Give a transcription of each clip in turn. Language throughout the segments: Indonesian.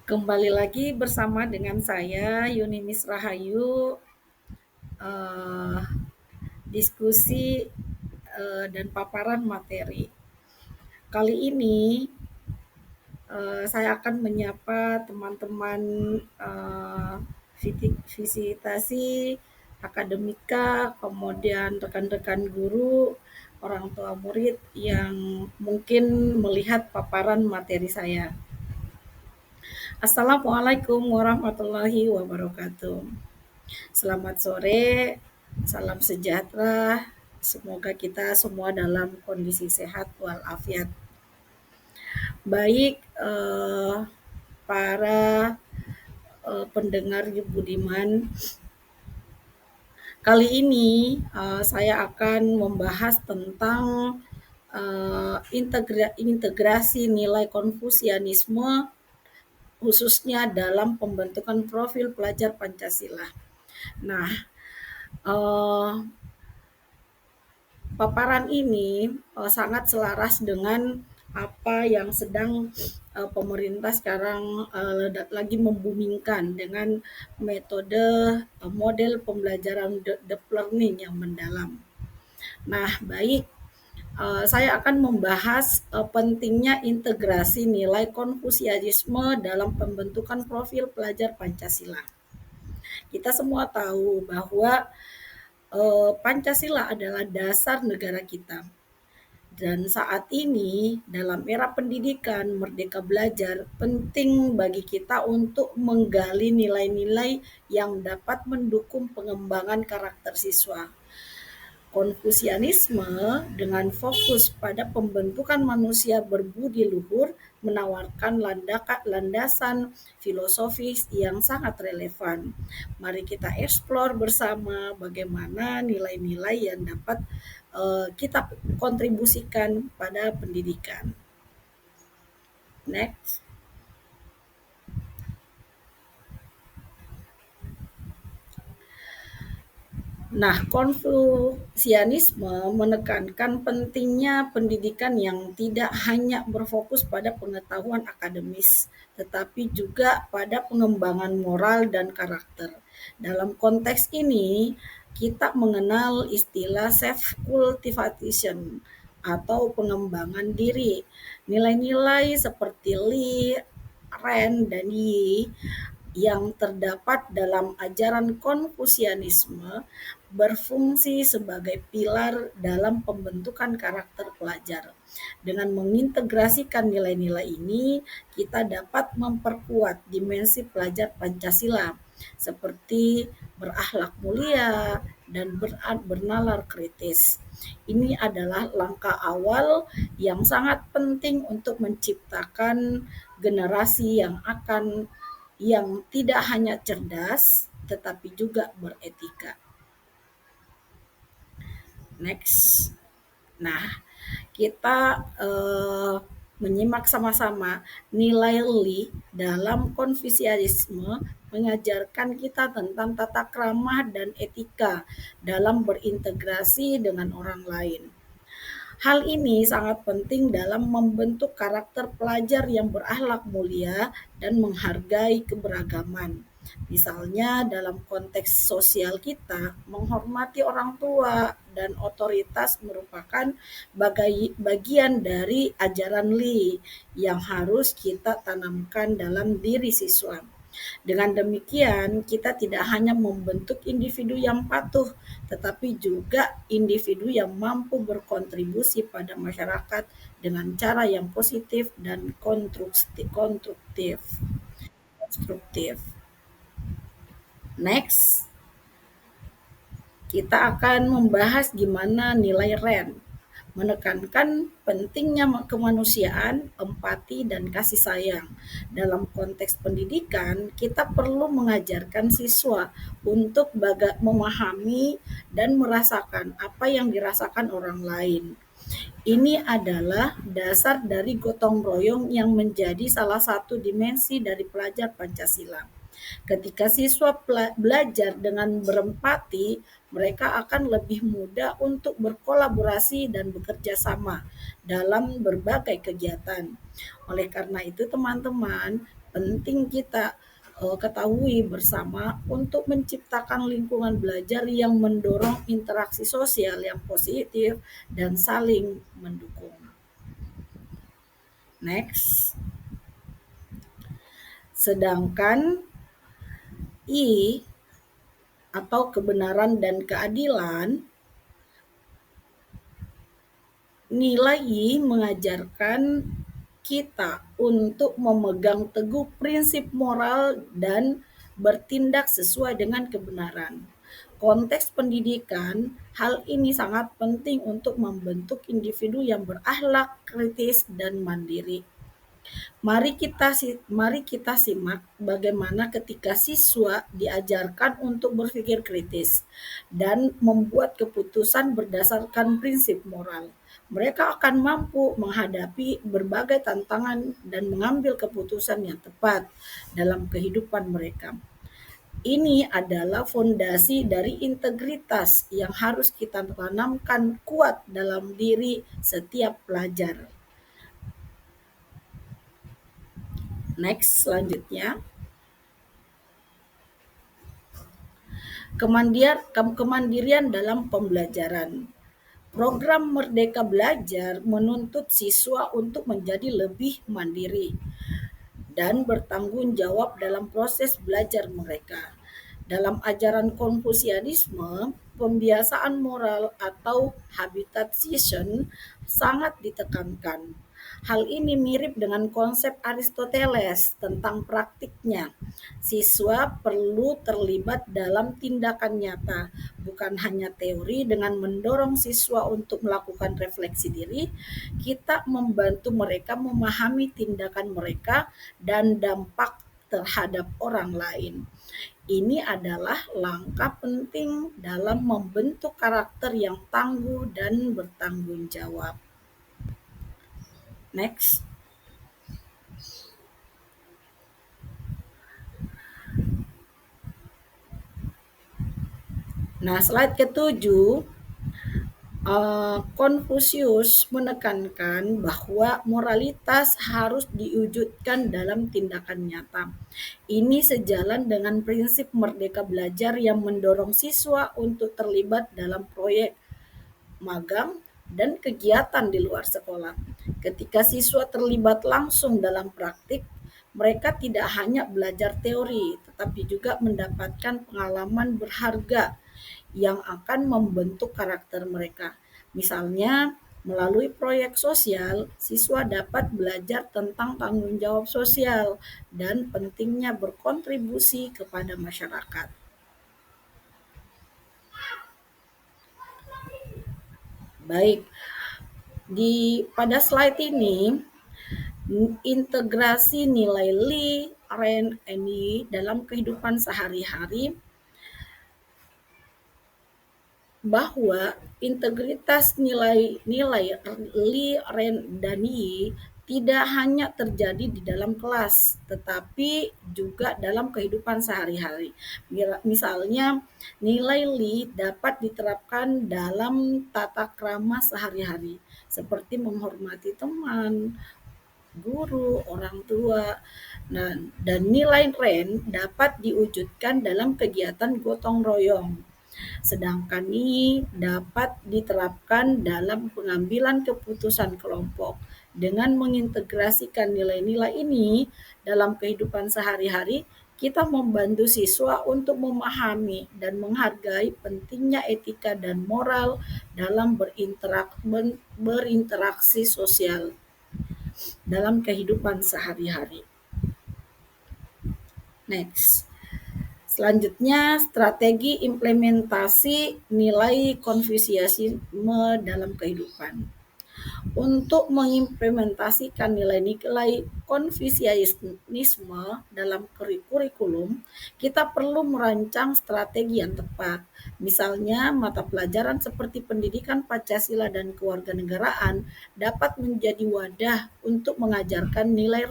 Kembali lagi bersama dengan saya Yuninis Rahayu, eee, diskusi, dan paparan materi. Kali ini, saya akan menyapa teman-teman, eee, visitasi akademika, kemudian rekan-rekan guru, orang tua murid yang mungkin melihat paparan materi saya. Assalamualaikum warahmatullahi wabarakatuh. Selamat sore, salam sejahtera. Semoga kita semua dalam kondisi sehat walafiat. Baik, para pendengar Budiman, kali ini saya akan membahas tentang integrasi nilai Konfusianisme khususnya dalam pembentukan profil pelajar Pancasila. Nah, eh, paparan ini sangat selaras dengan apa yang sedang pemerintah sekarang lagi membumingkan dengan metode model pembelajaran deep learning yang mendalam. Nah, baik, saya akan membahas pentingnya integrasi nilai Konfusianisme dalam pembentukan profil pelajar Pancasila. Kita semua tahu bahwa Pancasila adalah dasar negara kita. Dan saat ini dalam era pendidikan Merdeka Belajar penting bagi kita untuk menggali nilai-nilai yang dapat mendukung pengembangan karakter siswa. Konfusianisme dengan fokus pada pembentukan manusia berbudi luhur menawarkan landasan filosofis yang sangat relevan. Mari kita eksplor bersama bagaimana nilai-nilai yang dapat kita kontribusikan pada pendidikan. Next. Nah, Konfusianisme menekankan pentingnya pendidikan yang tidak hanya berfokus pada pengetahuan akademis, tetapi juga pada pengembangan moral dan karakter. Dalam konteks ini, kita mengenal istilah self-cultivation atau pengembangan diri. Nilai-nilai seperti Li, Ren, dan Yi yang terdapat dalam ajaran Konfusianisme berfungsi sebagai pilar dalam pembentukan karakter pelajar. Dengan mengintegrasikan nilai-nilai ini, kita dapat memperkuat dimensi pelajar Pancasila seperti berakhlak mulia dan bernalar kritis. Ini adalah langkah awal yang sangat penting untuk menciptakan generasi yang tidak hanya cerdas tetapi juga beretika. Next. Nah, kita menyimak sama-sama nilai Li dalam Konfusianisme mengajarkan kita tentang tata krama dan etika dalam berintegrasi dengan orang lain. Hal ini sangat penting dalam membentuk karakter pelajar yang berakhlak mulia dan menghargai keberagaman. Misalnya dalam konteks sosial kita, menghormati orang tua dan otoritas merupakan bagian dari ajaran Li yang harus kita tanamkan dalam diri siswa. Dengan demikian, kita tidak hanya membentuk individu yang patuh, tetapi juga individu yang mampu berkontribusi pada masyarakat dengan cara yang positif dan konstruktif. Next, kita akan membahas gimana nilai Ren menekankan pentingnya kemanusiaan, empati, dan kasih sayang. Dalam konteks pendidikan, kita perlu mengajarkan siswa untuk memahami dan merasakan apa yang dirasakan orang lain. Ini adalah dasar dari gotong royong yang menjadi salah satu dimensi dari pelajar Pancasila. Ketika siswa belajar dengan berempati, mereka akan lebih mudah untuk berkolaborasi dan bekerja sama dalam berbagai kegiatan. Oleh karena itu, teman-teman, penting kita ketahui bersama untuk menciptakan lingkungan belajar yang mendorong interaksi sosial yang positif dan saling mendukung. Next. Sedangkan I atau kebenaran dan keadilan, nilai I mengajarkan kita untuk memegang teguh prinsip moral dan bertindak sesuai dengan kebenaran. Konteks pendidikan, hal ini sangat penting untuk membentuk individu yang berakhlak kritis dan mandiri. Mari kita simak bagaimana ketika siswa diajarkan untuk berpikir kritis dan membuat keputusan berdasarkan prinsip moral. Mereka akan mampu menghadapi berbagai tantangan dan mengambil keputusan yang tepat dalam kehidupan mereka. Ini adalah fondasi dari integritas yang harus kita tanamkan kuat dalam diri setiap pelajar. Next, selanjutnya. Kemandirian dalam pembelajaran. Program Merdeka Belajar menuntut siswa untuk menjadi lebih mandiri dan bertanggung jawab dalam proses belajar mereka. Dalam ajaran Konfusianisme, pembiasaan moral atau habitation sangat ditekankan. Hal ini mirip dengan konsep Aristoteles tentang praktiknya. Siswa perlu terlibat dalam tindakan nyata, bukan hanya teori. Dengan mendorong siswa untuk melakukan refleksi diri, kita membantu mereka memahami tindakan mereka dan dampak terhadap orang lain. Ini adalah langkah penting dalam membentuk karakter yang tangguh dan bertanggung jawab. Next. Nah, slide ketujuh, Konfusius menekankan bahwa moralitas harus diwujudkan dalam tindakan nyata. Ini sejalan dengan prinsip Merdeka Belajar yang mendorong siswa untuk terlibat dalam proyek magang dan kegiatan di luar sekolah. Ketika siswa terlibat langsung dalam praktik, mereka tidak hanya belajar teori, tetapi juga mendapatkan pengalaman berharga yang akan membentuk karakter mereka. Misalnya, melalui proyek sosial, siswa dapat belajar tentang tanggung jawab sosial dan pentingnya berkontribusi kepada masyarakat. Baik, pada slide ini, integrasi nilai Li, Ren, Eni dalam kehidupan sehari-hari, bahwa integritas nilai Li, Ren, dan Yi tidak hanya terjadi di dalam kelas, tetapi juga dalam kehidupan sehari-hari. Misalnya, nilai Li dapat diterapkan dalam tata krama sehari-hari, seperti menghormati teman, guru, orang tua. Nah, dan nilai Ren dapat diwujudkan dalam kegiatan gotong royong. Sedangkan ini dapat diterapkan dalam pengambilan keputusan kelompok. Dengan mengintegrasikan nilai-nilai ini dalam kehidupan sehari-hari, kita membantu siswa untuk memahami dan menghargai pentingnya etika dan moral dalam berinteraksi sosial dalam kehidupan sehari-hari. Next. Selanjutnya, strategi implementasi nilai Konfusianisme dalam kehidupan. Untuk mengimplementasikan nilai-nilai Konfusianisme dalam kurikulum, kita perlu merancang strategi yang tepat. Misalnya, mata pelajaran seperti pendidikan Pancasila dan kewarganegaraan dapat menjadi wadah untuk mengajarkan nilai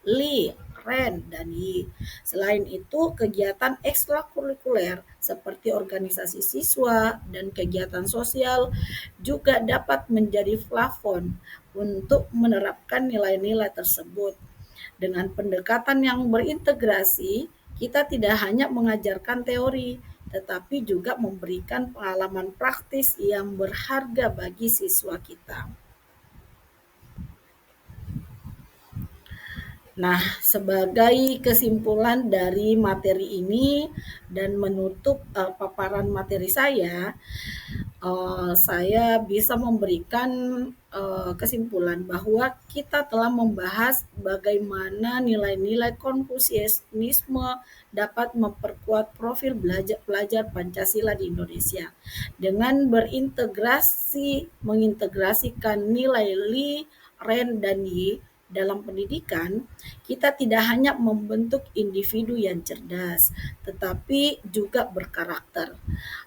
Li, Ren, dan Yi. Selain itu, kegiatan ekstrakurikuler seperti organisasi siswa dan kegiatan sosial juga dapat menjadi plafon untuk menerapkan nilai-nilai tersebut. Dengan pendekatan yang berintegrasi, kita tidak hanya mengajarkan teori, tetapi juga memberikan pengalaman praktis yang berharga bagi siswa kita. Nah, sebagai kesimpulan dari materi ini dan menutup paparan materi saya bisa memberikan kesimpulan bahwa kita telah membahas bagaimana nilai-nilai Konfusianisme dapat memperkuat profil pelajar Pancasila di Indonesia dengan mengintegrasikan nilai Li, Ren, dan Yi dalam pendidikan. Kita tidak hanya membentuk individu yang cerdas, tetapi juga berkarakter.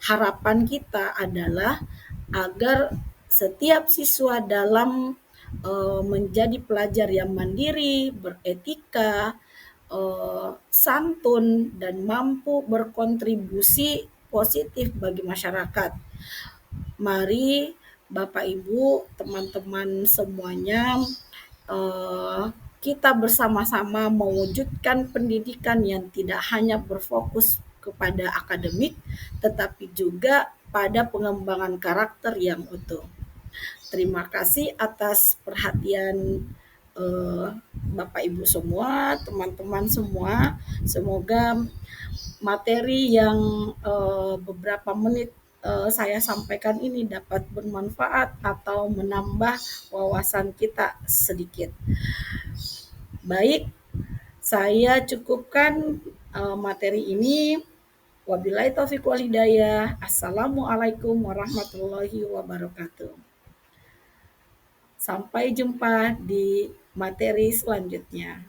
Harapan kita adalah agar setiap siswa dalam menjadi pelajar yang mandiri, beretika, santun, dan mampu berkontribusi positif bagi masyarakat. Mari Bapak Ibu, teman-teman semuanya, kita bersama-sama mewujudkan pendidikan yang tidak hanya berfokus kepada akademik, tetapi juga pada pengembangan karakter yang utuh. Terima kasih atas perhatian Bapak Ibu semua, teman-teman semua. Semoga materi yang beberapa menit saya sampaikan ini dapat bermanfaat atau menambah wawasan kita sedikit. Baik, saya cukupkan materi ini. Wabillahi taufiq wal hidayah. Assalamualaikum warahmatullahi wabarakatuh. Sampai jumpa di materi selanjutnya.